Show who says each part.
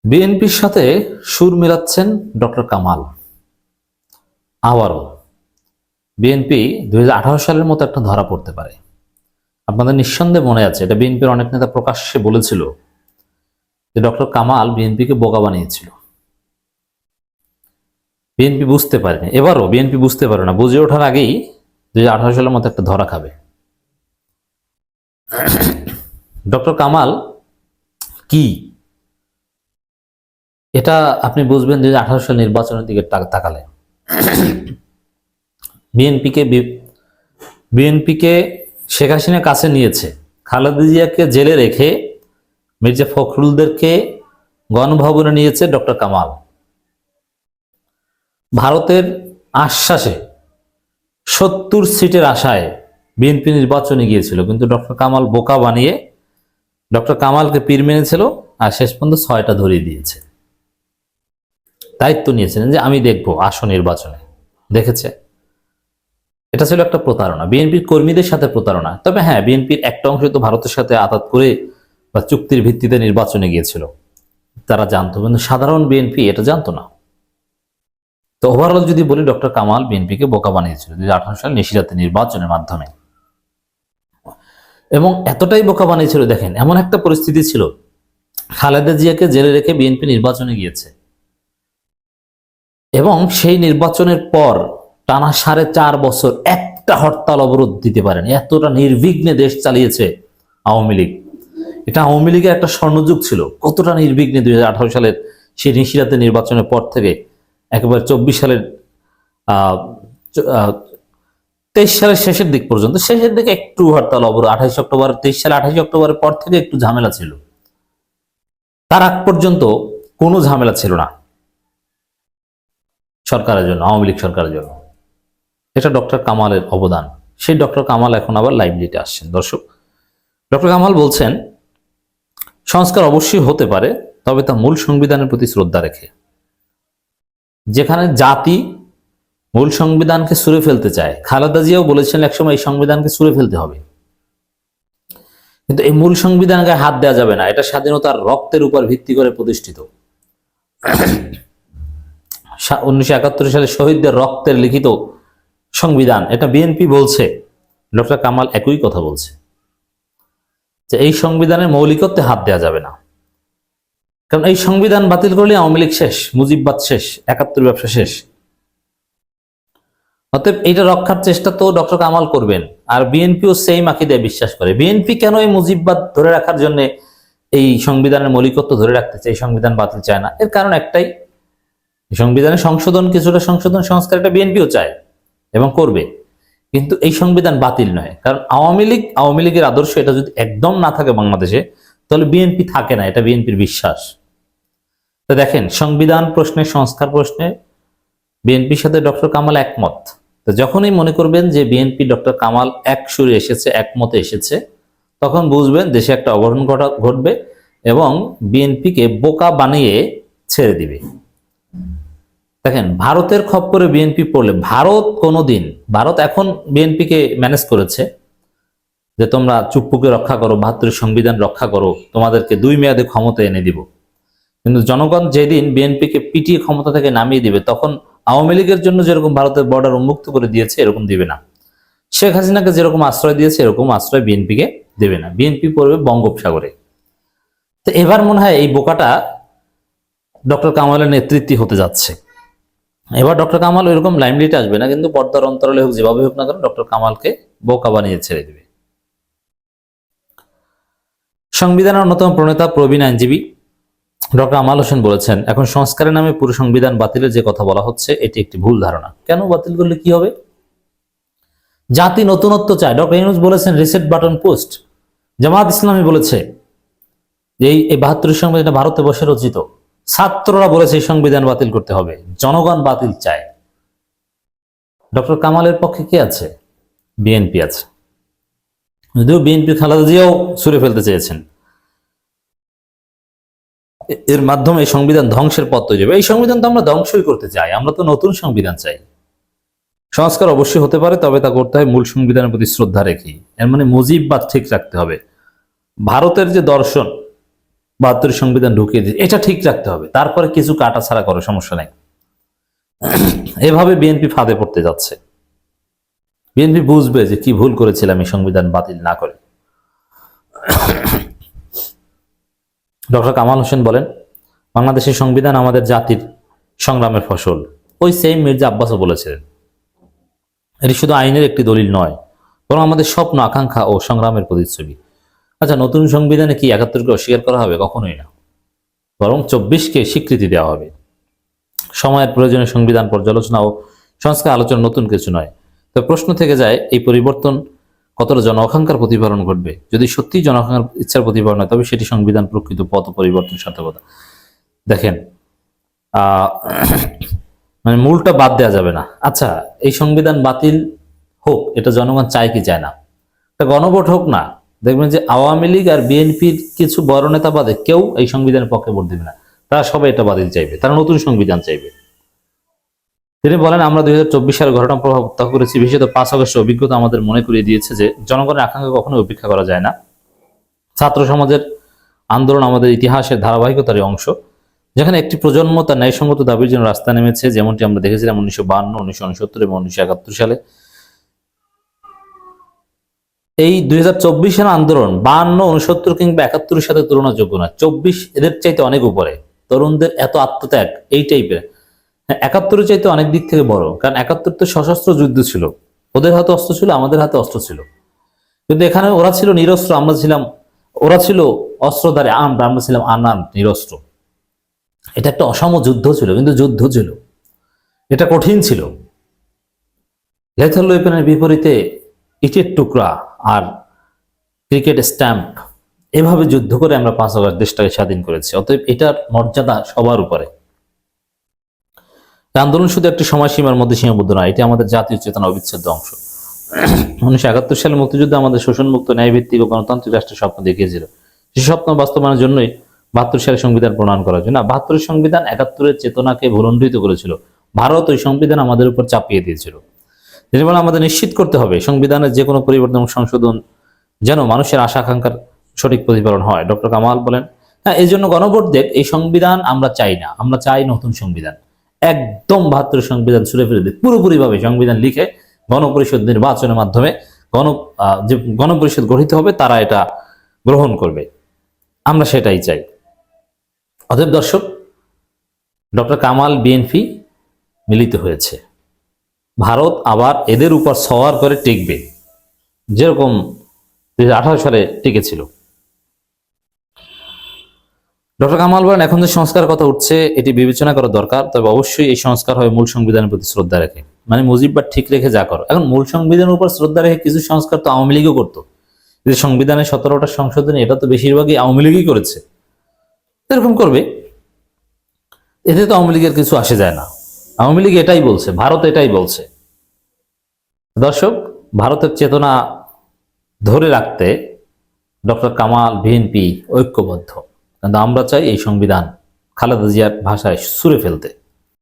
Speaker 1: বিএনপির সাথে সুর মেলাচ্ছেন ডক্টর কামাল। আবারও বিএনপি 2018 সালের মতো একটা ধরা পড়তে পারে। আপনাদের নিঃসন্দেহে মনে আছে, এটা বিএনপির অনেক নেতা প্রকাশ্যে বলেছিল যে ডক্টর কামাল বিএনপিকে বোকা বানিয়েছিল। বিএনপি বুঝতে পারেনি, এবারও বিএনপি বুঝতে পারে না, বুঝে ওঠার আগেই 2018 সালের মতো একটা ধরা খাবে। ডক্টর কামাল কি, এটা আপনি বুঝবেন 2018 সাল নির্বাচনের দিকে তাকালে। বিএনপিকে শেখ হাসিনা কাছে নিয়েছে, খালেদা জিয়াকে জেলে রেখে মির্জা ফখরুলদেরকে গণভবনে নিয়েছে ডক্টর কামাল। ভারতের আশ্বাসে 70 সিটের আশায় বিএনপি নির্বাচনে গিয়েছিল, কিন্তু ডক্টর কামাল বোকা বানিয়ে ডক্টর কামালকে পীর মেনেছিল আর শেষ পর্যন্ত 6টা ধরিয়ে দিয়েছে। দায়িত্ব নিয়েছিলেন যে আমি দেখবো আসন নির্বাচনে, দেখেছে। এটা ছিল একটা প্রতারণা, বিএনপির কর্মীদের সাথে প্রতারণা। তবে হ্যাঁ, বিএনপির একটা অংশ তো ভারতের সাথে আঘাত করে বা চুক্তির ভিত্তিতে নির্বাচনে গিয়েছিল, তারা জানতো, কিন্তু সাধারণ বিএনপি এটা জানতো না। তো ওভারঅল যদি বলি, ডক্টর কামাল বিএনপিকে বোকা বানিয়েছিল 2018 সাল নিশিরাতে নির্বাচনের মাধ্যমে। এবং এতটাই বোকা বানিয়েছিল, দেখেন এমন একটা পরিস্থিতি ছিল, খালেদা জিয়াকে জেলে রেখে বিএনপি নির্বাচনে গিয়েছে এবং সেই নির্বাচনের পর টানা 4.5 বছর একটা হরতাল অবরোধ দিতে পারেন। এতটা নির্বিঘ্নে দেশ চালিয়েছে আওয়ামী লীগ। এটা আওয়ামী লীগের একটা স্বর্ণযুগ ছিল। কতটা নির্বিঘ্নে 2018 সালের সেই নিশিরাতে নির্বাচনের পর থেকে একেবারে 24 সালের 23 সালের শেষের দিক পর্যন্ত, শেষের দিকে একটু হরতাল অবরোধ 28 অক্টোবর, 23 সালে 28 অক্টোবরের পর থেকে একটু ঝামেলা ছিল, তার আগ পর্যন্ত কোনো ঝামেলা ছিল না সরকারের জন্য, আওয়ামী লীগ সরকারের জন্য। এটা ডক্টর কামালের অবদান। সেই ডক্টর কামাল এখন আবার লাইভলিতে আসছেন। দর্শক, ডক্টর কামাল বলছেন সংস্কার অবশ্যই হতে পারে, তবে তা মূল সংবিধানের প্রতি শ্রদ্ধা রেখে। যেখানে জাতি মূল সংবিধানকে ছুঁড়ে ফেলতে চায়, খালেদা জিয়াও বলেছেন একসময় এই সংবিধানকে ছুঁড়ে ফেলতে হবে, কিন্তু এই মূল সংবিধান গায়ে হাত দেওয়া যাবে না। এটা স্বাধীনতার রক্তের উপর ভিত্তি করে প্রতিষ্ঠিত। 1971 সালে শহীদদের রক্তের লিখিত সংবিধান, এটা বিএনপি বলছে, ডক্টর কামাল একই কথা বলছে যে এই সংবিধানের মৌলিকত্বে হাত দেওয়া যাবে না, কারণ এই সংবিধান বাতিল করলে আওয়ামী লীগ শেষ, মুজিববাদ শেষ, 71 ব্যবসা শেষ। অতএব এইটা রক্ষার চেষ্টা তো ডক্টর কামাল করবেন, আর বিএনপিও সেই আকিদায় বিশ্বাস করে। বিএনপি কেন এই মুজিববাদ ধরে রাখার জন্য এই সংবিধানের মৌলিকত্ব ধরে রাখতে চায়, এই সংবিধান বাতিল চায় না? এর কারণ একটাই, সংবিধানের সংশোধন, কিছুটা সংশোধন সংস্কার এটা বিএনপিও চায় এবং করবে, কিন্তু এই সংবিধান বাতিল নয়। কারণ আওয়ামী লীগের আদর্শ এটা যদি একদম না থাকে বাংলাদেশে, তাহলে বিএনপি থাকে না, এটা বিএনপির বিশ্বাস। তো দেখেন, সংবিধান প্রশ্নে, সংস্কার প্রশ্নে বিএনপির সাথে ডক্টর কামাল একমত। তো যখনই মনে করবেন যে বিএনপি ডক্টর কামাল এক সুরে এসেছে, একমতে এসেছে, তখন বুঝবেন দেশে একটা অঘটন ঘটবে এবং বিএনপিকে বোকা বানিয়ে ছেড়ে দিবে। দেখেন, ভারতের খপ্পরে বিএনপি পড়লে, ভারত এখন বিএনপিকে ম্যানেজ করেছে যে তোমরা চুপ্পুকে রক্ষা করো, 72 সংবিধান রক্ষা করো, তোমাদেরকে 2 মেয়াদে ক্ষমতা এনে দিব। কিন্তু জনগণ যেদিন বিএনপিকে পিটিয়ে ক্ষমতা থেকে নামিয়ে দিবে, তখন আওয়ামী লীগের জন্য যেরকম ভারতের বর্ডার উন্মুক্ত করে দিয়েছে এরকম দিবে না। শেখ হাসিনাকে যেরকম আশ্রয় দিয়েছে এরকম আশ্রয় বিএনপিকে দেবে না। বিএনপি পড়বে বঙ্গোপসাগরে। তো এবার মনে হয় এই বোকাটা ডক্টর কামালের নেতৃত্বে হতে যাচ্ছে। এবার ডক্টর কামাল এরকম লাইমলাইটে আসবে না, কিন্তু পর্দার অন্তরালে হোক, যেভাবে হোক না কেন, ডক্টর কামালকে বোকা বানিয়ে ছেড়ে দেবে। সংবিধানের অন্যতম প্রণেতা প্রবীণ আইনজীবী ডক্টর আমাল হোসেন বলেছেন, এখন সংস্কারের নামে পুরো সংবিধান বাতিলের যে কথা বলা হচ্ছে, এটি একটি ভুল ধারণা। কেন বাতিল করলে কি হবে? জাতি নতুনত্ব চায়। ডক্টর ইউনূস বলেছেন রিসেট বাটন পোস্ট। জামায়াত ইসলামী বলেছে যে এই 72 সংবিধান ভারতে বসে রচিত। ছাত্ররা বলেছে এই সংবিধান বাতিল করতে হবে। জনগণ বাতিল চায়। ডক্টর কামালের পক্ষে কে আছে? বিএনপি আছে। যদিও বিএনপি খালেদা জিয়াও ছুঁড়ে ফেলতে চেয়েছেন, এর মাধ্যমে এই সংবিধান ধ্বংসের পথ তৈরি হবে। এই সংবিধান তো আমরা ধ্বংসই করতে চাই, আমরা তো নতুন সংবিধান চাই। সংস্কার অবশ্যই হতে পারে, তবে তা করতে হয় মূল সংবিধানের প্রতি শ্রদ্ধা রেখেই। এর মানে মুজিববাদ ঠিক রাখতে হবে। ভারতের যে দর্শন, 72 সংবিধান ঢুকিয়ে দিচ্ছে, এটা ঠিক রাখতে হবে, তারপরে কিছু কাটাছাড়া করে সমস্যা নেই। এভাবে বিএনপি ফাঁদে পড়তে যাচ্ছে। বিএনপি বুঝবে যে কি ভুল করেছিলাম এই সংবিধান বাতিল না করে। ডক্টর কামাল হোসেন বলেন, বাংলাদেশের সংবিধান আমাদের জাতির সংগ্রামের ফসল। ওই সেম মির্জা আব্বাসও বলেছিলেন। এটি শুধু আইনের একটি দলিল নয়, বরং আমাদের স্বপ্ন, আকাঙ্ক্ষা ও সংগ্রামের প্রতিচ্ছবি। আচ্ছা, নতুন সংবিধানে কি 71কে অস্বীকার করা হবে? কখনোই না, বরং 24কে স্বীকৃতি দেওয়া হবে। সময়ের প্রয়োজনে সংবিধান পর্যালোচনা ও সংস্কার আলোচনা নতুন কিছু নয়। তো প্রশ্ন থেকে যায়, এই পরিবর্তন কতটা জন আকাঙ্ক্ষার প্রতিফলন ঘটবে? যদি সত্যি জন আকাঙ্ক্ষার ইচ্ছার প্রতিফলন হয়, তবে সেটি সংবিধান প্রকৃত পথ পরিবর্তন সার্থকতা। দেখেন, মানে মূলটা বাদ দেওয়া যাবে না। আচ্ছা, এই সংবিধান বাতিল হোক, এটা জনগণ চায় কি চায় না? এটা গণভোট হোক না, দেখবেন যে আওয়ামী লীগ আর বিএনপির কিছু বড় নেতা বাদে কেউ এই সংবিধানের পক্ষে ভোট দেবে না। তারা সবাই এটা বাতিল চাইবে, তারা নতুন সংবিধান চাইবে। তিনি বলেন, আমরা 2024 সালের ঘটনা প্রভাব প্রত্যক্ষ করেছি। বিশেষত 5 আগস্টের অভিজ্ঞতা আমাদের মনে করিয়ে দিয়েছে যে জনগণের আকাঙ্ক্ষা কখনো উপেক্ষা করা যায় না। ছাত্র সমাজের আন্দোলন আমাদের ইতিহাসের ধারাবাহিকতার অংশ, যেখানে একটি প্রজন্ম তার ন্যায়সঙ্গত দাবির জন্য রাস্তা নেমেছে, যেমনটি আমরা দেখেছিলাম 1952, 1969 এবং 1971 সালে। এই 2024 সালের আন্দোলন 52, 69 কিংবা 71 সাথে তুলনাযোগ্য না। 24 এদের চাইতে অনেক উপরে। তরুণদের এত আত্মত্যাগ এই টাইপের। 71 চাইতে অনেক দিক থেকে বড়, কারণ 71 তো সশস্ত্র যুদ্ধ ছিল, ওদের হাতে অস্ত্র ছিল, আমাদের হাতে অস্ত্র ছিল। কিন্তু এখানে ওরা ছিল নিরস্ত্র, আমরা ছিলাম, ওরা ছিল অস্ত্রধারী আর্মড, আমরা ছিলাম আনআর্মড, নিরস্ত্র। এটা একটা অসম যুদ্ধ ছিল, কিন্তু যুদ্ধ ছিল, এটা কঠিন ছিল। লেথাল ওয়েপনের বিপরীতে ইটের টুকরা আর ক্রিকেট স্ট্যাম্প, এভাবে যুদ্ধ করে আমরা 5 আগস্ট দেশটাকে স্বাধীন করেছি। অতএব এটার মর্যাদা সবার উপরে। আন্দোলন শুধু একটি সময়সীমার মধ্যে সীমাবদ্ধ নয়, এটি আমাদের জাতীয় চেতনা অবিচ্ছেদ্য অংশ। 1971 সালে মুক্তিযুদ্ধ আমাদের শোষণমুক্ত, ন্যায়ভিত্তিক ও গণতান্ত্রিক রাষ্ট্রের স্বপ্ন দেখিয়েছিল। সেই স্বপ্ন বাস্তবায়নের জন্যই 72 সালে সংবিধান প্রণয়ন করা হয়েছে। না, 72 সংবিধান 71-এর চেতনাকে ভুলণ্ডিত করেছিল। ভারত ওই সংবিধান আমাদের উপর চাপিয়ে দিয়েছিল। তিনি বলেন, আমাদের নিশ্চিত করতে হবে সংবিধানের যে কোনো পরিবর্তন এবং সংশোধন যেন মানুষের আশা আকাঙ্ক্ষার সঠিক প্রতিফলন হয়। ডক্টর কামাল বলেন, হ্যাঁ, এই জন্য গণভোট দেখ, এই সংবিধান আমরা চাই না, আমরা চাই নতুন সংবিধান। একদম 72 সংবিধান ছুড়ে ফেলে দিক, পুরোপুরিভাবে সংবিধান লিখে গণপরিষদ নির্বাচনের মাধ্যমে যে গণপরিষদ গঠিত হবে, তারা এটা গ্রহণ করবে। আমরা সেটাই চাই। অতএব দর্শক, ডক্টর কামাল, বিএনপি মিলিত হয়েছে। ভারত আবার এদের উপর সওয়ার করে টিকবে, যেরকম 2018 সালে টিকেছিল। ডক্টর কামাল বলেন, এখন যে সংস্কারের কথা উঠছে, এটি বিবেচনা করা দরকার, তবে অবশ্যই এই সংস্কার হয় মূল সংবিধানের প্রতি শ্রদ্ধা রেখে। মানে মুজিববার ঠিক রেখে যা করো। এখন মূল সংবিধানের উপর শ্রদ্ধা রেখে কিছু সংস্কার তো আওয়ামী লীগও করতো। যে সংবিধানের 17টা সংশোধনী, এটা তো বেশিরভাগই আওয়ামী লীগই করেছে। এরকম করবে, এতে তো আওয়ামী লীগের কিছু আসে যায় না। আওয়ামী লীগ এটাই বলছে, ভারত এটাই বলছে। দর্শক, ভারতের চেতনা ধরে রাখতে ডক্টর কামাল, বিএনপি ঐক্যবদ্ধ। কিন্তু আমরা চাই এই সংবিধান খালেদা জিয়ার ভাষায় ছুঁড়ে ফেলতে।